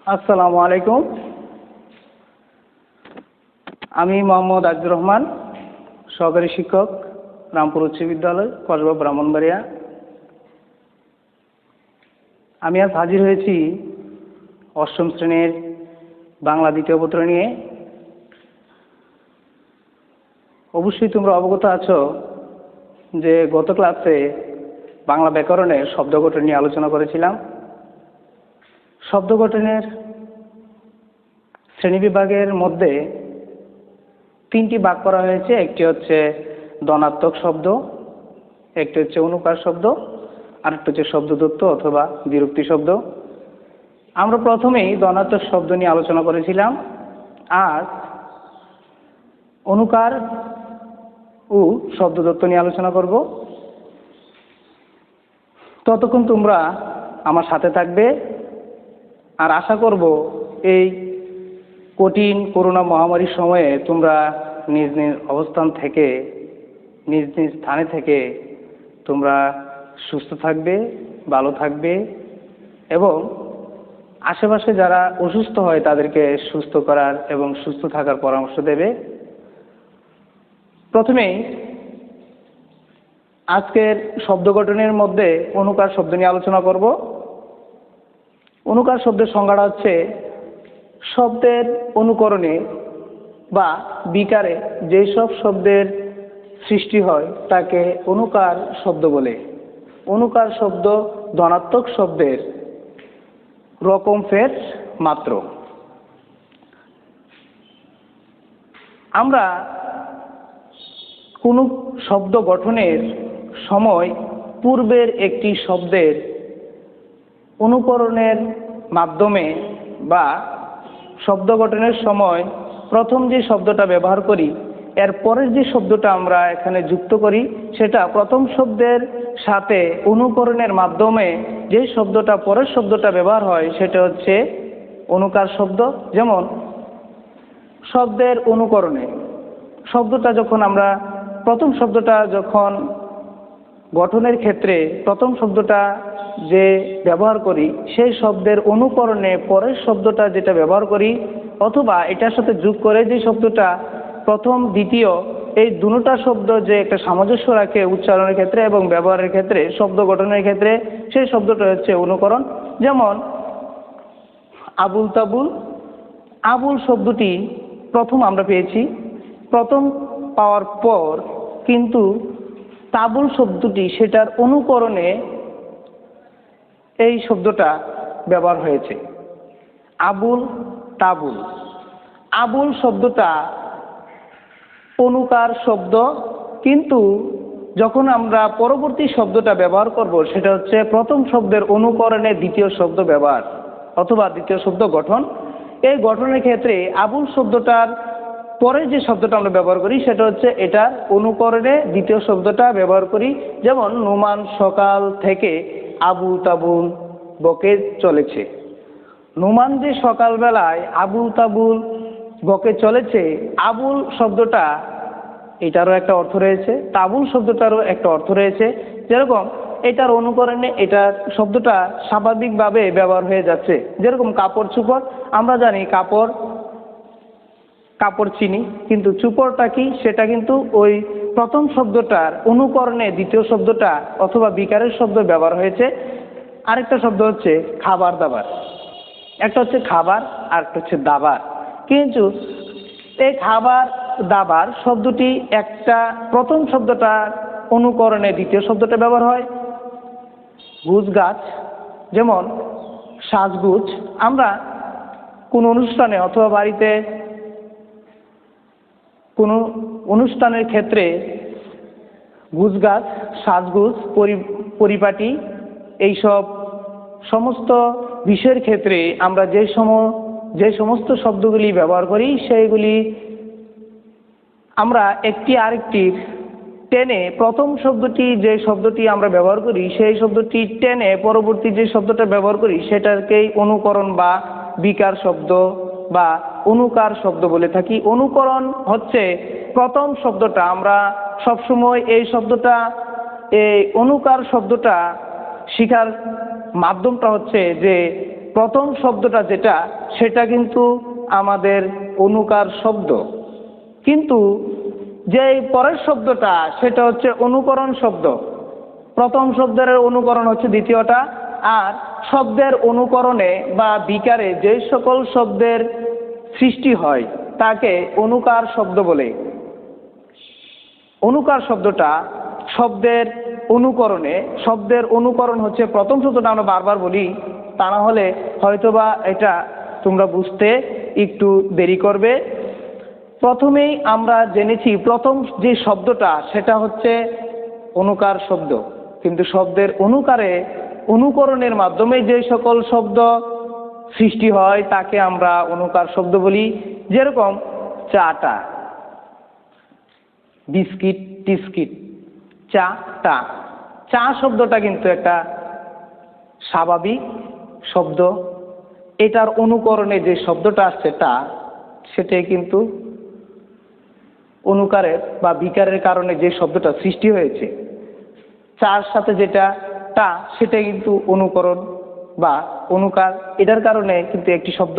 আসসালামু আলাইকুম। আমি মোহাম্মদ আজিজুর রহমান, সহকারী শিক্ষক, রামপুর উচ্চ বিদ্যালয়, কসবা, ব্রাহ্মণবাড়িয়া। আমি আজ হাজির হয়েছি অষ্টম শ্রেণীর বাংলা দ্বিতীয় পত্র নিয়ে। অবশ্যই তোমরা অবগত আছো যে গত ক্লাসে বাংলা ব্যাকরণের শব্দ গঠন নিয়ে আলোচনা করেছিলাম। শব্দ গঠনের শ্রেণীবিভাগের মধ্যে তিনটি ভাগ করা হয়েছে। একটি হচ্ছে ধনাত্মক শব্দ, একটি হচ্ছে অনুকার শব্দ, আরেকটি হচ্ছে শব্দদত্ত অথবা বিরক্তি শব্দ। আমরা প্রথমেই ধনাত্মক শব্দ নিয়ে আলোচনা করেছিলাম। আজ অনুকার ও শব্দদত্ত নিয়ে আলোচনা করব। ততক্ষণ তোমরা আমার সাথে থাকবে। আর আশা করব এই কঠিন করোনা মহামারীর সময়ে তোমরা নিজ নিজ অবস্থান থেকে, নিজ নিজ স্থানে থেকে তোমরা সুস্থ থাকবে, ভালো থাকবে এবং আশেপাশে যারা অসুস্থ হয় তাদেরকে সুস্থ করার এবং সুস্থ থাকার পরামর্শ দেবে। প্রথমেই আজকের শব্দ গঠনের মধ্যে অনুকার শব্দ নিয়ে আলোচনা করব। অনুকার শব্দের সংজ্ঞাটা হচ্ছে শব্দের অনুকরণে বা বিকারে যেসব শব্দের সৃষ্টি হয় তাকে অনুকার শব্দ বলে। অনুকার শব্দ ধনাত্মক শব্দের রকম ফের মাত্র। আমরা কোনো শব্দ গঠনের সময় পূর্বের একটি শব্দের অনুকরণের মাধ্যমে বা শব্দ গঠনের সময় প্রথম যে শব্দটা ব্যবহার করি এর পরের যে শব্দটা আমরা এখানে যুক্ত করি সেটা প্রথম শব্দের সাথে অনুকরণের মাধ্যমে যে শব্দটা পরের শব্দটা ব্যবহার হয় সেটা হচ্ছে অনুকার শব্দ। যেমন শব্দের অনুকরণে শব্দটা যখন আমরা প্রথম শব্দটা যখন গঠনের ক্ষেত্রে প্রথম শব্দটা যে ব্যবহার করি সেই শব্দের অনুকরণে পরের শব্দটা যেটা ব্যবহার করি অথবা এটার সাথে যোগ করে যে শব্দটা প্রথম দ্বিতীয় এই দুটো শব্দ যে একটা সামঞ্জস্য রাখে উচ্চারণের ক্ষেত্রে এবং ব্যবহারের ক্ষেত্রে শব্দ গঠনের ক্ষেত্রে সেই শব্দটা হচ্ছে অনুকরণ। যেমন আবুল তাবুল। আবুল শব্দটি প্রথম আমরা পেয়েছি, প্রথম পাওয়ার পর কিন্তু তাবুল শব্দটি সেটার অনুকরণে এই শব্দটা ব্যবহার হয়েছে। আবুল তাবুল। আবুল শব্দটা অনুকার শব্দ, কিন্তু যখন আমরা পরবর্তী শব্দটা ব্যবহার করব সেটা হচ্ছে প্রথম শব্দের অনুকরণে দ্বিতীয় শব্দ ব্যবহার অথবা দ্বিতীয় শব্দ গঠন। এই গঠনের ক্ষেত্রে আবুল শব্দটার পরে যে শব্দটা আমরা ব্যবহার করি সেটা হচ্ছে এটার অনুকরণে দ্বিতীয় শব্দটা ব্যবহার করি। যেমন নোমান সকাল থেকে আবুল তাবুল বকে চলেছে। নোমান যে সকালবেলায় আবুল তাবুল বকে চলেছে, আবুল শব্দটা এটারও একটা অর্থ রয়েছে, তাবুল শব্দটারও একটা অর্থ রয়েছে। যেরকম এটার অনুকরণে এটার শব্দটা স্বাভাবিকভাবে ব্যবহার হয়ে যাচ্ছে। যেরকম কাপড় চুপড়, আমরা জানি কাপড় কাপড় চিনি, কিন্তু চুপড়টা কি সেটা কিন্তু ওই প্রথম শব্দটার অনুকরণে দ্বিতীয় শব্দটা অথবা বিকারের শব্দ ব্যবহার হয়েছে। আরেকটা শব্দ হচ্ছে খাবার দাবার। একটা হচ্ছে খাবার আর একটা হচ্ছে দাবার, কিন্তু এই খাবার দাবার শব্দটি একটা প্রথম শব্দটার অনুকরণে দ্বিতীয় শব্দটা ব্যবহার হয়। গুছ গাছ, যেমন সাজগুজ। আমরা কোনো অনুষ্ঠানে অথবা বাড়িতে কোনো অনুষ্ঠানের ক্ষেত্রে গুছগাছ, সাজগুজ, পরিপাটি এইসব সমস্ত বিষয়ের ক্ষেত্রে আমরা যে সমস্ত শব্দগুলি ব্যবহার করি সেইগুলি আমরা একটি আরেকটির টেনে প্রথম শব্দটি যে শব্দটি আমরা ব্যবহার করি সেই শব্দটি টেনে পরবর্তী যে শব্দটা ব্যবহার করি সেটাকেই অনুকরণ বা বিকার শব্দ বা অনুকার শব্দ বলে থাকি। অনুকরণ হচ্ছে প্রথম শব্দটা আমরা সবসময় এই শব্দটা এই অনুকার শব্দটা শেখার মাধ্যমটা হচ্ছে যে প্রথম শব্দটা যেটা সেটা কিন্তু আমাদের অনুকার শব্দ, কিন্তু যে পরের শব্দটা সেটা হচ্ছে অনুকরণ শব্দ। প্রথম শব্দের অনুকরণ হচ্ছে দ্বিতীয়টা, আর শব্দের অনুকরণে বা বিকারে যে সকল শব্দের সৃষ্টি হয় তাকে অনুকার শব্দ বলে। অনুকার শব্দটা শব্দের অনুকরণে, শব্দের অনুকরণ হচ্ছে প্রথম শব্দটা আমরা বারবার বলি, তা না হলে হয়তোবা এটা তোমরা বুঝতে একটু দেরি করবে। প্রথমেই আমরা জেনেছি প্রথম যে শব্দটা সেটা হচ্ছে অনুকার শব্দ, কিন্তু শব্দের অনুকারে অনুকরণের মাধ্যমে যে সকল শব্দ সৃষ্টি হয় তাকে আমরা অনুকার শব্দ বলি। যেরকম চাটা, বিস্কিট, টিস্কিট, চা টা। চা শব্দটা কিন্তু একটা স্বাভাবিক শব্দ, এটার অনুকরণে যে শব্দটা আসছে টা, সেটাই কিন্তু অনুকারের বা বিকারের কারণে যে শব্দটা সৃষ্টি হয়েছে, চার সাথে যেটা টা, সেটা কিন্তু অনুকরণ বা অনুকার, এটার কারণে কিন্তু একটি শব্দ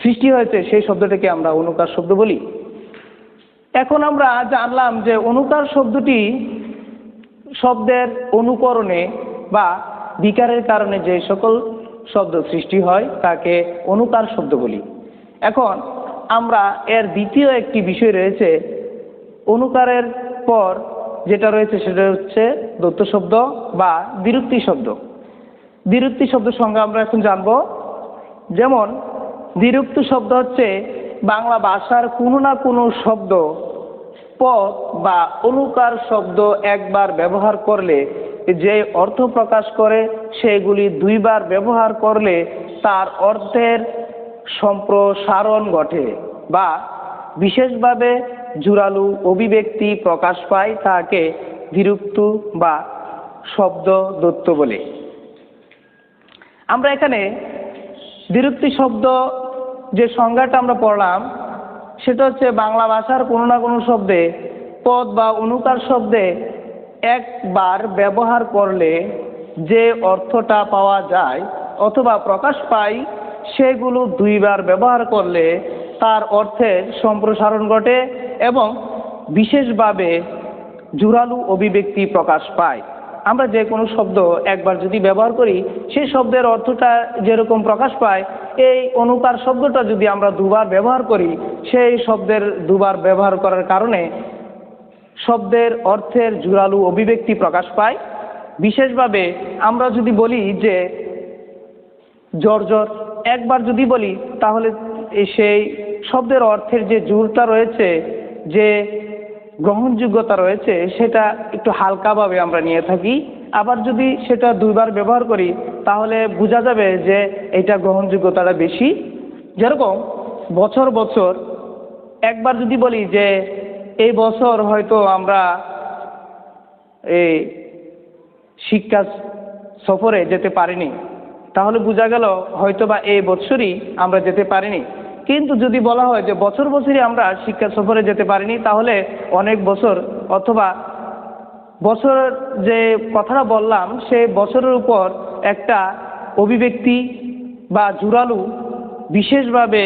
সৃষ্টি হয়েছে, সেই শব্দটাকে আমরা অনুকার শব্দ বলি। এখন আমরা জানলাম যে অনুকার শব্দটি শব্দের অনুকরণে বা বিকারের কারণে যে সকল শব্দ সৃষ্টি হয় তাকে অনুকার শব্দ বলি। এখন আমরা এর দ্বিতীয় একটি বিষয় রয়েছে, অনুকারের পর যেটা রয়েছে সেটা হচ্ছে দ্বৈত শব্দ বা দ্বিরুক্তি শব্দ। দ্বিরুক্তি শব্দ সংজ্ঞা আমরা এখন জানব। যেমন দ্বিরুক্তি শব্দ হচ্ছে বাংলা ভাষার কোনো না কোনো শব্দ পদ বা অনুকার শব্দ একবার ব্যবহার করলে যে অর্থ প্রকাশ করে সেগুলি দুইবার ব্যবহার করলে তার অর্থের সম্প্রসারণ ঘটে বা বিশেষভাবে জোরালো অভিব্যক্তি প্রকাশ পায়, তাকে দ্বিরুক্ত বা শব্দ দ্বৈত বলে। আমরা এখানে দ্বিরুক্তি শব্দ যে সংজ্ঞাটা আমরা পড়লাম সেটা হচ্ছে বাংলা ভাষার কোনো না কোনো শব্দে পদ বা অনুকার শব্দে একবার ব্যবহার করলে যে অর্থটা পাওয়া যায় অথবা প্রকাশ পায় সেগুলো দুইবার ব্যবহার করলে তার অর্থের সম্প্রসারণ ঘটে এবং বিশেষভাবে জোরালো অভিব্যক্তি প্রকাশ পায়। আমরা যে কোনো শব্দ একবার যদি ব্যবহার করি সেই শব্দের অর্থটা যেরকম প্রকাশ পায়, এই অনুকার শব্দটা যদি আমরা দুবার ব্যবহার করি সেই শব্দের দুবার ব্যবহার করার কারণে শব্দের অর্থের জোরালো অভিব্যক্তি প্রকাশ পায়। বিশেষভাবে আমরা যদি বলি যে জর্জর, একবার যদি বলি তাহলে সেই শব্দের অর্থের যে জোরটা রয়েছে, যে গ্রহণযোগ্যতা রয়েছে, সেটা একটু হালকাভাবে আমরা নিয়ে থাকি। আবার যদি সেটা দুইবার ব্যবহার করি তাহলে বোঝা যাবে যে এটা গ্রহণযোগ্যতাটা বেশি। যেরকম বছর বছর, একবার যদি বলি যে এই বছর হয়তো আমরা এই শিক্ষা সফরে যেতে পারিনি, তাহলে বোঝা গেল হয়তোবা এই বছরই আমরা যেতে পারিনি। কিন্তু যদি বলা হয় যে বছর বছরই আমরা শিক্ষা সফরে যেতে পারিনি, তাহলে অনেক বছর অথবা বছর যে কথাটা বললাম সেই বছরের উপর একটা অভিব্যক্তি বা জোরালো বিশেষভাবে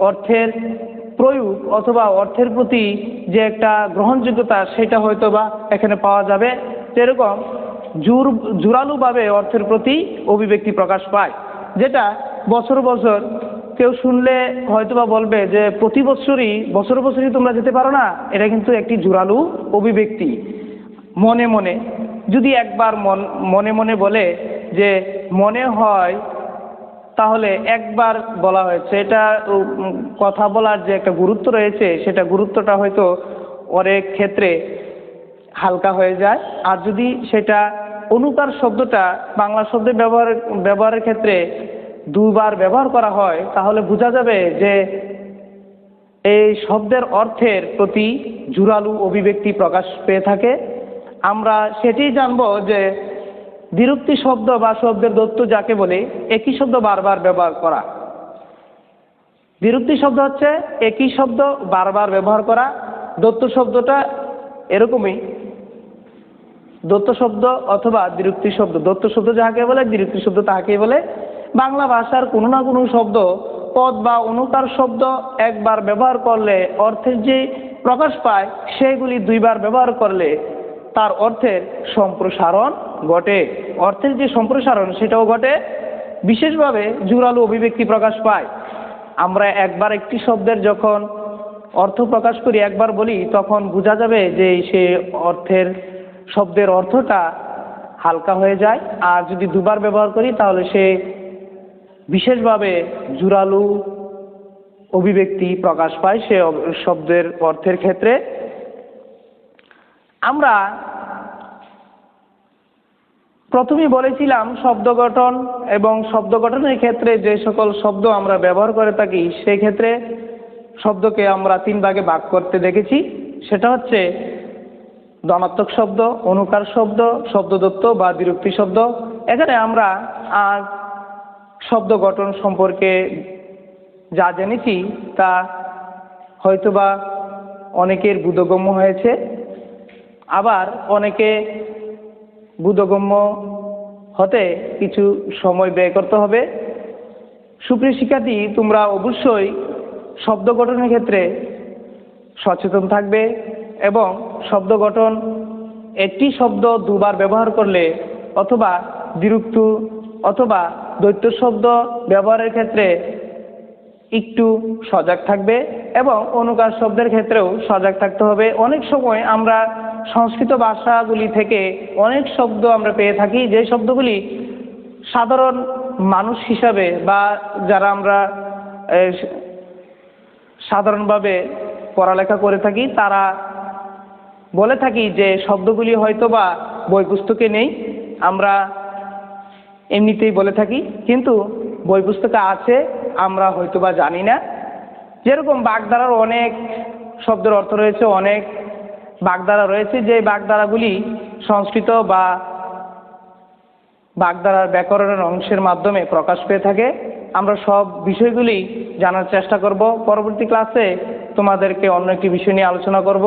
অর্থের প্রয়োগ অথবা অর্থের প্রতি যে একটা গ্রহণযোগ্যতা সেটা হয়তোবা এখানে পাওয়া যাবে। যেরকম জোরালোভাবে অর্থের প্রতি অভিব্যক্তি প্রকাশ পায়, যেটা বছর বছর কেউ শুনলে হয়তোবা বলবে যে প্রতি বছরই বছর বছরই তোমরা যেতে পারো না, এটা কিন্তু একটি জোরালো অভিব্যক্তি। মনে মনে যদি একবার মনে মনে বলে যে মনে হয়, তাহলে একবার বলা হয়েছে, এটা কথা বলার যে একটা গুরুত্ব রয়েছে সেটা গুরুত্বটা হয়তো অনেক ক্ষেত্রে হালকা হয়ে যায়। আর যদি সেটা অনুকার শব্দটা বাংলা শব্দের ব্যবহারের ক্ষেত্রে দুবার ব্যবহার করা হয় তাহলে বোঝা যাবে যে এই শব্দের অর্থের প্রতি জোরালো অভিব্যক্তি প্রকাশ পেয়ে থাকে। আমরা সেটি জানবো যে দ্বিরুক্তি শব্দ বা শব্দের দ্বৈত যাকে বলে একই শব্দ বারবার ব্যবহার করা। দ্বিরুক্তি শব্দ হচ্ছে একই শব্দ বারবার ব্যবহার করা। দ্বৈত শব্দটা এরকমই, দ্বৈত শব্দ অথবা দ্বিরুক্তি শব্দ। দ্বৈত শব্দ যাহাকে বলে, দ্বিরুক্তি শব্দ তাহাকে বলে। বাংলা ভাষার কোনো না কোনো শব্দ পদ বা অনুকার শব্দ একবার ব্যবহার করলে অর্থের যে প্রকাশ পায় সেগুলি দুইবার ব্যবহার করলে তার অর্থের সম্প্রসারণ ঘটে। অর্থের যে সম্প্রসারণ সেটাও ঘটে, বিশেষভাবে জোরালো অভিব্যক্তি প্রকাশ পায়। আমরা একবার একটি শব্দের যখন অর্থ প্রকাশ করি, একবার বলি, তখন বোঝা যাবে যে সে অর্থের শব্দের অর্থটা হালকা হয়ে যায়। আর যদি দুবার ব্যবহার করি তাহলে সে বিশেষভাবে জোরালো অভিব্যক্তি প্রকাশ পায় সে শব্দের অর্থের ক্ষেত্রে। আমরা প্রথমেই বলেছিলাম শব্দ গঠন এবং শব্দ গঠনের ক্ষেত্রে যে সকল শব্দ আমরা ব্যবহার করে থাকি সেই ক্ষেত্রে শব্দকে আমরা তিন ভাগে ভাগ করতে দেখেছি। সেটা হচ্ছে ধনাত্মক শব্দ, অনুকার শব্দ, শব্দদত্ত বা বিরক্তি শব্দ। এখানে আমরা শব্দ গঠন সম্পর্কে যা জেনেছি তা হয়তোবা অনেকের বোধগম্য হয়েছে, আবার অনেকে বোধগম্য হতে কিছু সময় ব্যয় করতে হবে। সুপ্রিয় শিক্ষার্থী, তোমরা অবশ্যই শব্দ গঠনের ক্ষেত্রে সচেতন থাকবে এবং শব্দ গঠন একটি শব্দ দুবার ব্যবহার করলে অথবা বিরুক্ত অথবা দ্বৈত শব্দ ব্যবহারের ক্ষেত্রে একটু সজাগ থাকবে এবং অনুকার শব্দের ক্ষেত্রেও সজাগ থাকতে হবে। অনেক সময় আমরা সংস্কৃত ভাষাগুলি থেকে অনেক শব্দ আমরা পেয়ে থাকি যে শব্দগুলি সাধারণ মানুষ হিসাবে বা যারা আমরা সাধারণভাবে পড়ালেখা করে থাকি তারা বলে থাকি যে শব্দগুলি হয়তোবা বই পুস্তকে নেই, আমরা এমনিতেই বলে থাকি, কিন্তু বই পুস্তকে আছে, আমরা হয়তোবা জানি না। যেরকম বাগধারার অনেক শব্দের অর্থ রয়েছে, অনেক বাগধারা রয়েছে যে বাগধারাগুলি সংস্কৃত বা বাগধারার ব্যাকরণের অংশের মাধ্যমে প্রকাশ পেয়ে থাকে। আমরা সব বিষয়গুলি জানার চেষ্টা করব। পরবর্তী ক্লাসে তোমাদেরকে অন্য একটি বিষয় নিয়ে আলোচনা করব।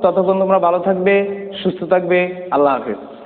ততক্ষণ তোমরা ভালো থাকবে, সুস্থ থাকবে। আল্লাহ হাফেজ।